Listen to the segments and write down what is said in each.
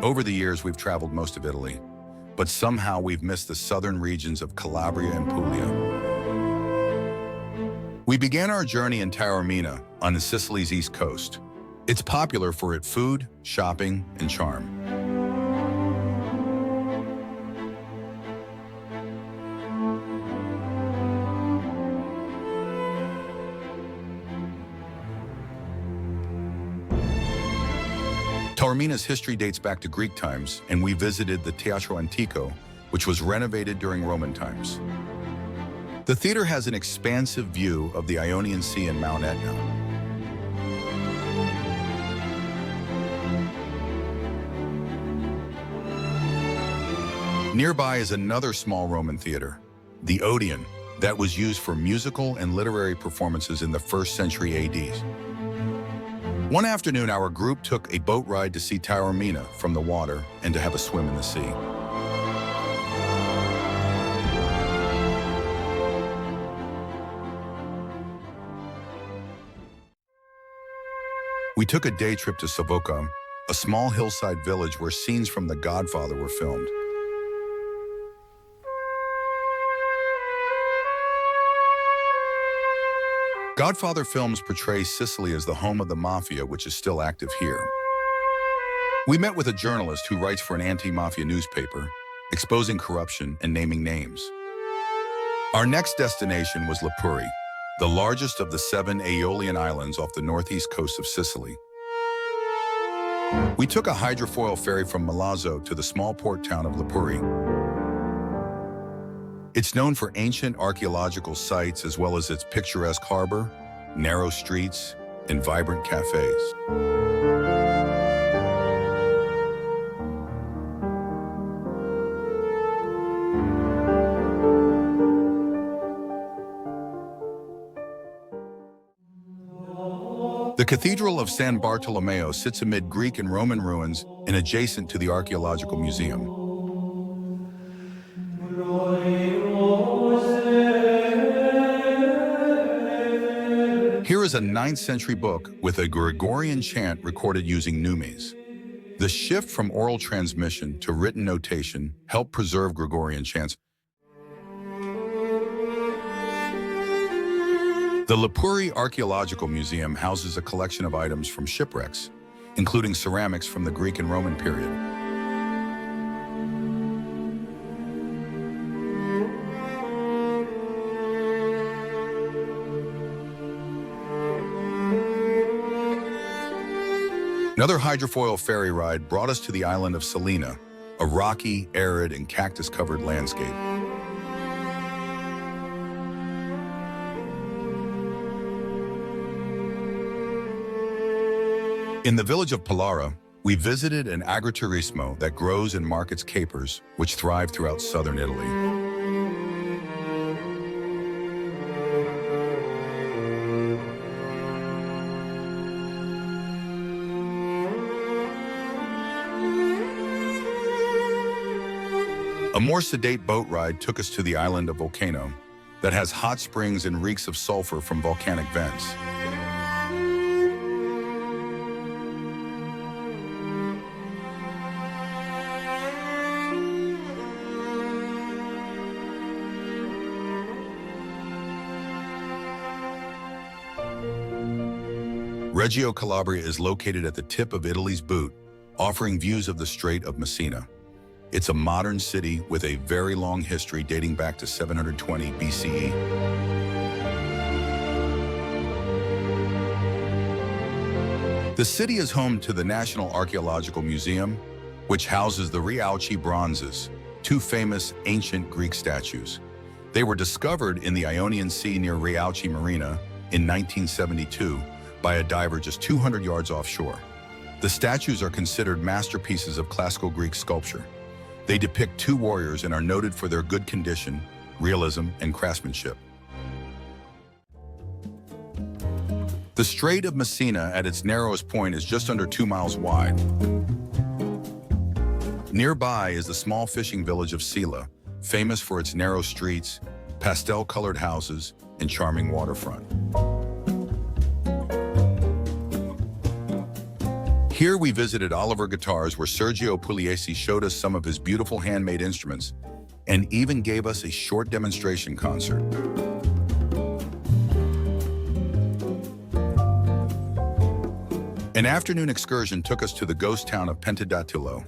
Over the years, we've traveled most of Italy, but somehow we've missed the southern regions of Calabria and Puglia. We began our journey in Taormina on Sicily's east coast. It's popular for its food, shopping, and charm. Taormina's history dates back to Greek times, and we visited the Teatro Antico, which was renovated during Roman times. The theater has an expansive view of the Ionian Sea and Mount Etna. Nearby is another small Roman theater, the Odeon, that was used for musical and literary performances in the 1st century AD. One afternoon, our group took a boat ride to see Taormina from the water and to have a swim in the sea. We took a day trip to Savoca, a small hillside village where scenes from The Godfather were filmed. Godfather films portray Sicily as the home of the mafia, which is still active here. We met with a journalist who writes for an anti-mafia newspaper, exposing corruption and naming names. Our next destination was Lipari, the largest of the 7 Aeolian islands off the northeast coast of Sicily. We took a hydrofoil ferry from Milazzo to the small port town of Lipari. It's known for ancient archaeological sites as well as its picturesque harbor, narrow streets, and vibrant cafes. The Cathedral of San Bartolomeo sits amid Greek and Roman ruins and adjacent to the Archaeological Museum. Here is a 9th century book with a Gregorian chant recorded using numes. The shift from oral transmission to written notation helped preserve Gregorian chants. The Lipari Archaeological Museum houses a collection of items from shipwrecks, including ceramics from the Greek and Roman period. Another hydrofoil ferry ride brought us to the island of Salina, a rocky, arid, and cactus-covered landscape. In the village of Palara, we visited an agriturismo that grows and markets capers, which thrive throughout southern Italy. A more sedate boat ride took us to the island of Vulcano that has hot springs and reeks of sulfur from volcanic vents. Reggio Calabria is located at the tip of Italy's boot, offering views of the Strait of Messina. It's a modern city with a very long history dating back to 720 BCE. The city is home to the National Archaeological Museum, which houses the Rialci bronzes, 2 famous ancient Greek statues. They were discovered in the Ionian Sea near Rialci Marina in 1972 by a diver just 200 yards offshore. The statues are considered masterpieces of classical Greek sculpture. They depict 2 warriors and are noted for their good condition, realism, and craftsmanship. The Strait of Messina at its narrowest point is just under 2 miles wide. Nearby is the small fishing village of Sila, famous for its narrow streets, pastel-colored houses, and charming waterfront. Here we visited Oliver Guitars, where Sergio Pugliese showed us some of his beautiful handmade instruments and even gave us a short demonstration concert. An afternoon excursion took us to the ghost town of Pentadatilo.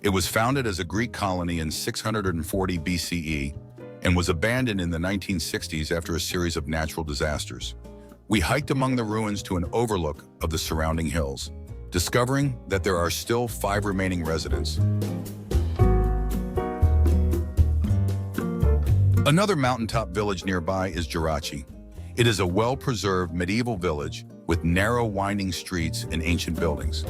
It was founded as a Greek colony in 640 BCE and was abandoned in the 1960s after a series of natural disasters. We hiked among the ruins to an overlook of the surrounding hills, discovering that there are still 5 remaining residents. Another mountaintop village nearby is Jerachi. It is a well-preserved medieval village with narrow, winding streets and ancient buildings.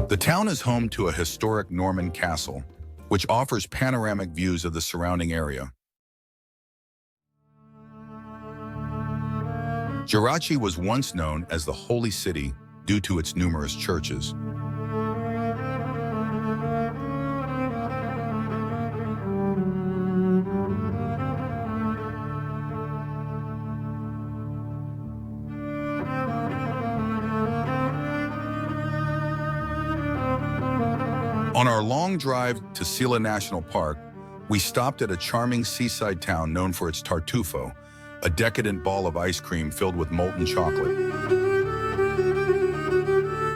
The town is home to a historic Norman castle, which offers panoramic views of the surrounding area. Jerachi was once known as the Holy City due to its numerous churches. On our long drive to Sila National Park, we stopped at a charming seaside town known for its tartufo, a decadent ball of ice cream filled with molten chocolate.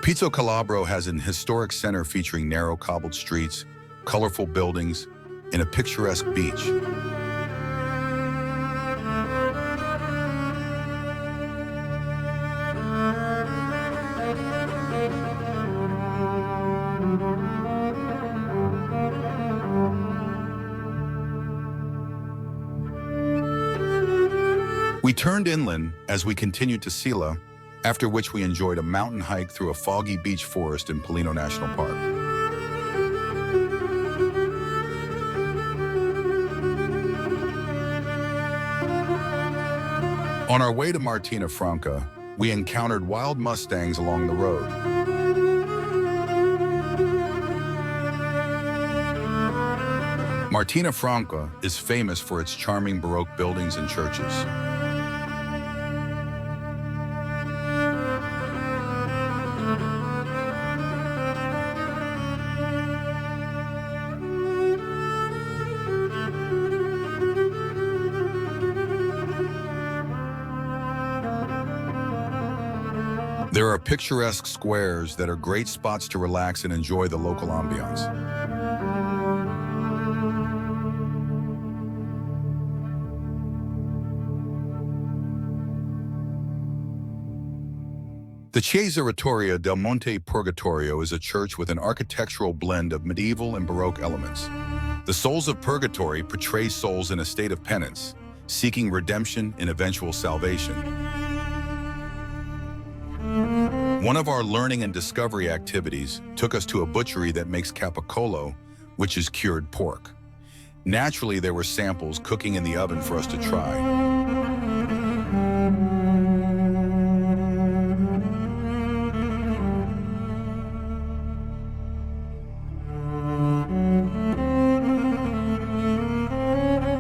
Pizzo Calabro has an historic center featuring narrow cobbled streets, colorful buildings, and a picturesque beach. We turned inland as we continued to Sila, after which we enjoyed a mountain hike through a foggy beech forest in Pollino National Park. On our way to Martina Franca, we encountered wild mustangs along the road. Martina Franca is famous for its charming Baroque buildings and churches. There are picturesque squares that are great spots to relax and enjoy the local ambiance. The Chiesa Rettoria del Monte Purgatorio is a church with an architectural blend of medieval and Baroque elements. The Souls of Purgatory portray souls in a state of penance, seeking redemption and eventual salvation. One of our learning and discovery activities took us to a butchery that makes capicola, which is cured pork. Naturally, there were samples cooking in the oven for us to try.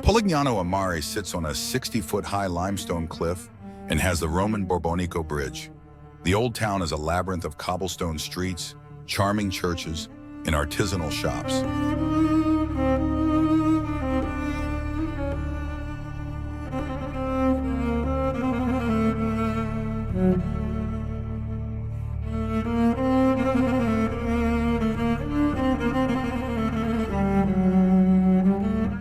Polignano a Mare sits on a 60-foot-high limestone cliff and has the Roman Borbonico Bridge. The old town is a labyrinth of cobblestone streets, charming churches, and artisanal shops.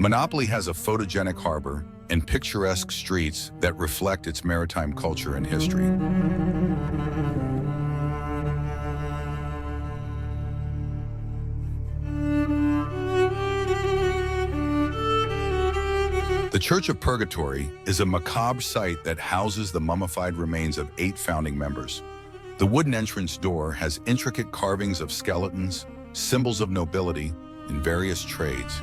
Monopoli has a photogenic harbor and picturesque streets that reflect its maritime culture and history. The Church of Purgatory is a macabre site that houses the mummified remains of 8 founding members. The wooden entrance door has intricate carvings of skeletons, symbols of nobility, and various trades.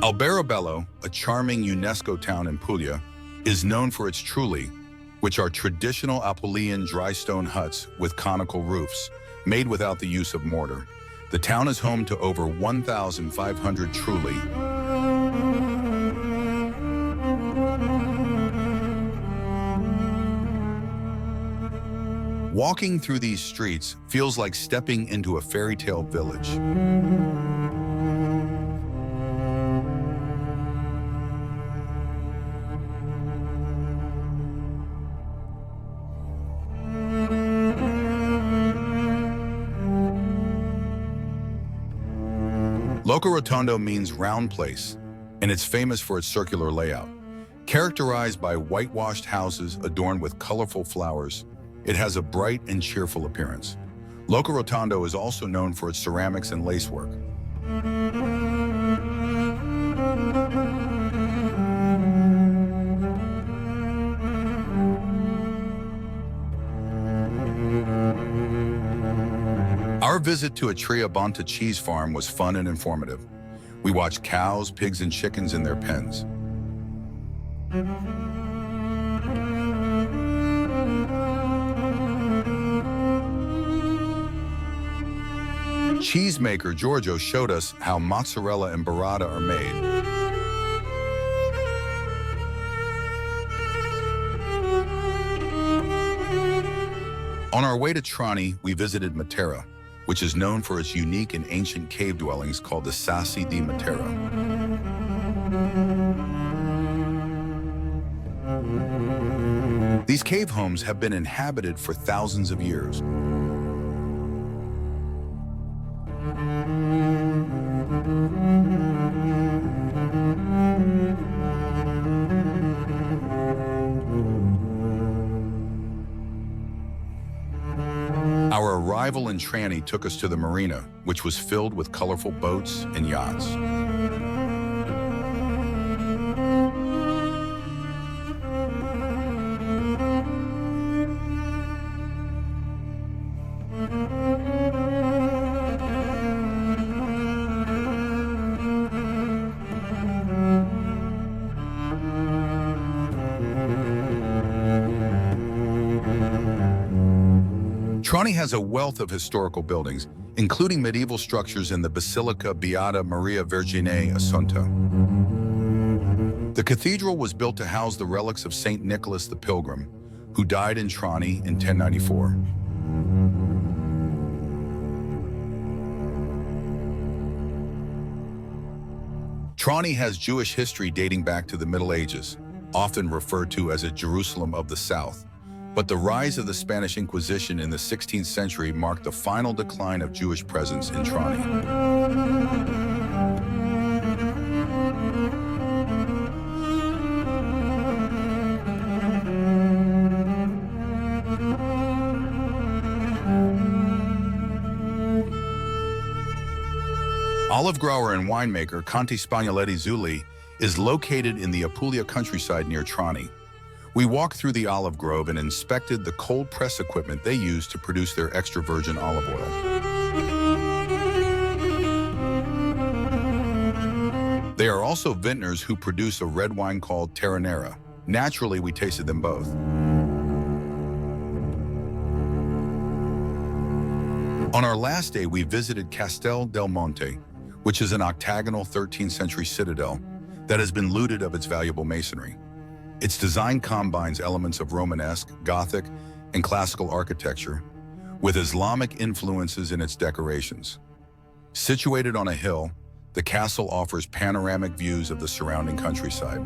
Alberobello, a charming UNESCO town in Puglia, is known for its trulli, which are traditional Apulian dry stone huts with conical roofs, made without the use of mortar. The town is home to over 1,500 trulli. Walking through these streets feels like stepping into a fairy tale village. Loco Rotondo means round place, and it's famous for its circular layout. Characterized by whitewashed houses adorned with colorful flowers, it has a bright and cheerful appearance. Loco Rotondo is also known for its ceramics and lacework. Our visit to Atria Bonta cheese farm was fun and informative. We watched cows, pigs, and chickens in their pens. Cheesemaker Giorgio showed us how mozzarella and burrata are made. On our way to Trani, we visited Matera, which is known for its unique and ancient cave dwellings called the Sassi di Matera. These cave homes have been inhabited for thousands of years. Our arrival in Trani took us to the marina, which was filled with colorful boats and yachts. Trani has a wealth of historical buildings, including medieval structures in the Basilica Beata Maria Vergine Assunta. The cathedral was built to house the relics of Saint Nicholas the Pilgrim, who died in Trani in 1094. Trani has Jewish history dating back to the Middle Ages, often referred to as a Jerusalem of the South. But the rise of the Spanish Inquisition in the 16th century marked the final decline of Jewish presence in Trani. Olive grower and winemaker Conti Spagnoletti Zulli is located in the Apulia countryside near Trani. We walked through the olive grove and inspected the cold press equipment they use to produce their extra virgin olive oil. They are also vintners who produce a red wine called Terranera. Naturally, we tasted them both. On our last day, we visited Castel del Monte, which is an octagonal 13th century citadel that has been looted of its valuable masonry. Its design combines elements of Romanesque, Gothic, and classical architecture, with Islamic influences in its decorations. Situated on a hill, the castle offers panoramic views of the surrounding countryside.